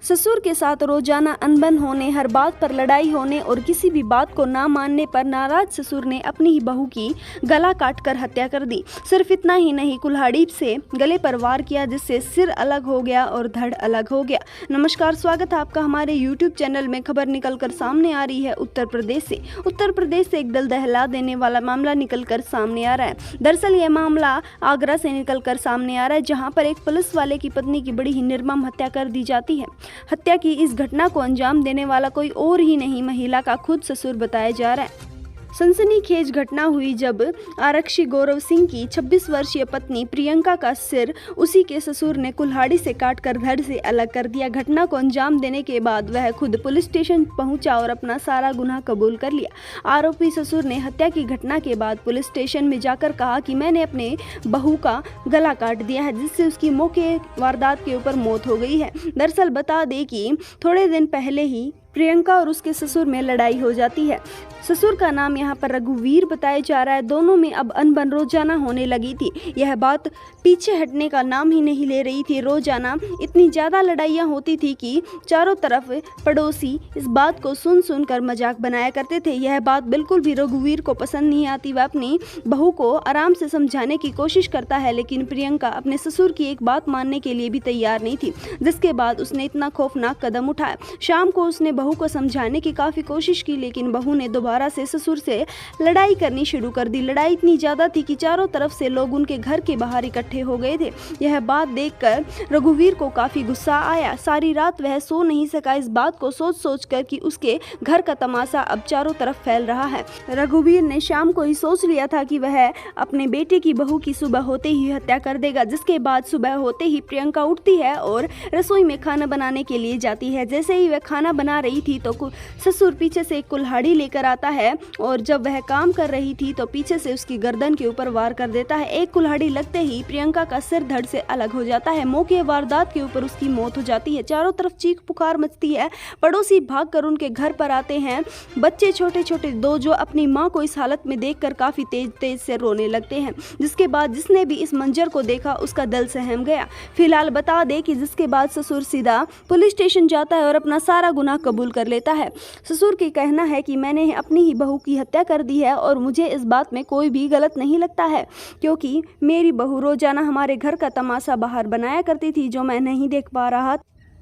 ससुर के साथ रोजाना अनबन होने, हर बात पर लड़ाई होने और किसी भी बात को ना मानने पर नाराज ससुर ने अपनी ही बहू की गला काटकर हत्या कर दी। सिर्फ इतना ही नहीं, कुल्हाड़ी से गले पर वार किया जिससे सिर अलग हो गया और धड़ अलग हो गया। नमस्कार, स्वागत है आपका हमारे YouTube चैनल में। खबर निकलकर सामने आ रही है उत्तर प्रदेश से। उत्तर प्रदेश से एक दिल दहला देने वाला मामला निकलकर सामने आ रहा है। दरअसल यह मामला आगरा से निकलकर सामने आ रहा है, जहां पर एक पुलिस वाले की पत्नी की बड़ी ही निर्मम हत्या कर दी जाती है। हत्या की इस घटना को अंजाम देने वाला कोई और ही नहीं, महिला का खुद ससुर बताया जा रहा है। सनसनीखेज घटना हुई जब आरक्षी गौरव सिंह की 26 वर्षीय पत्नी प्रियंका का सिर उसी के ससुर ने कुल्हाड़ी से काटकर धड़ से अलग कर दिया। घटना को अंजाम देने के बाद वह खुद पुलिस स्टेशन पहुंचा और अपना सारा गुनाह कबूल कर लिया। आरोपी ससुर ने हत्या की घटना के बाद पुलिस स्टेशन में जाकर कहा कि मैंने अपने बहू का गला काट दिया है, जिससे उसकी मौके वारदात के ऊपर मौत हो गई है। दरअसल बता दें कि थोड़े दिन पहले ही प्रियंका और उसके ससुर में लड़ाई हो जाती है। ससुर का नाम यहाँ पर रघुवीर बताया जा रहा है। दोनों में अब अनबन रोजाना होने लगी थी। यह बात पीछे हटने का नाम ही नहीं ले रही थी। रोजाना इतनी ज़्यादा लड़ाइयाँ होती थी कि चारों तरफ पड़ोसी इस बात को सुन सुन कर मजाक बनाया करते थे। यह बात बिल्कुल भी रघुवीर को पसंद नहीं आती। वह अपनी बहू को आराम से समझाने की कोशिश करता है, लेकिन प्रियंका अपने ससुर की एक बात मानने के लिए भी तैयार नहीं थी, जिसके बाद उसने इतना खौफनाक कदम उठाया। शाम को उसने बहू को समझाने की काफ़ी कोशिश की, लेकिन बहू ने दोबारा से ससुर से लड़ाई करनी शुरू कर दी। लड़ाई इतनी ज़्यादा थी कि चारों तरफ से लोग उनके घर के बाहर इकट्ठे हो गए थे। यह बात देखकर रघुवीर को काफ़ी गुस्सा आया। सारी रात वह सो नहीं सका, इस बात को सोच सोच कर कि उसके घर का तमाशा अब चारों तरफ फैल रहा है। रघुवीर ने शाम को ही सोच लिया था कि वह अपने बेटे की बहू की सुबह होते ही हत्या कर देगा। जिसके बाद सुबह होते ही प्रियंका उठती है और रसोई में खाना बनाने के लिए जाती है। जैसे ही वह खाना बना रही थी तो ससुर पीछे से एक कुल्हाड़ी लेकर आता है और जब वह काम कर रही थी तो पीछे से उसकी गर्दन के ऊपर वार कर देता है। एक कुल्हाड़ी लगते ही प्रियंका का सिर धड़ से अलग हो जाता है। मौके वारदात के ऊपर उसकी मौत हो जाती है। चारों तरफ चीख पुकार मचती है। पड़ोसी भागकर उनके घर पर आते हैं। बच्चे छोटे छोटे दो जो अपनी मां को इस हालत में देखकर काफी तेज तेज से रोने लगते हैं। जिसके बाद जिसने भी इस मंजर को देखा उसका दिल सहम गया। फिलहाल बता दें कि जिसके बाद ससुर सीधा पुलिस स्टेशन जाता है और अपना सारा गुनाह कबूल कर लेता है। ससुर की कहना है कि मैंने अपनी ही बहू की हत्या कर दी है और मुझे इस बात में कोई भी गलत नहीं लगता है, क्योंकि मेरी बहू रोजाना हमारे घर का तमाशा बाहर बनाया करती थी जो मैं नहीं देख पा रहा।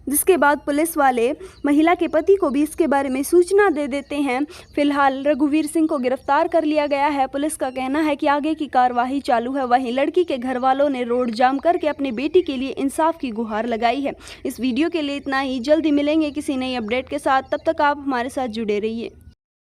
जिसके बाद पुलिस वाले महिला के पति को भी इसके बारे में सूचना दे देते हैं। फिलहाल रघुवीर सिंह को गिरफ्तार कर लिया गया है। पुलिस का कहना है कि आगे की कार्रवाई चालू है। वहीं लड़की के घर वालों ने रोड जाम करके अपनी बेटी के लिए इंसाफ की गुहार लगाई है। इस वीडियो के लिए इतना ही। जल्दी मिलेंगे किसी नई अपडेट के साथ, तब तक आप हमारे साथ जुड़े रहिए।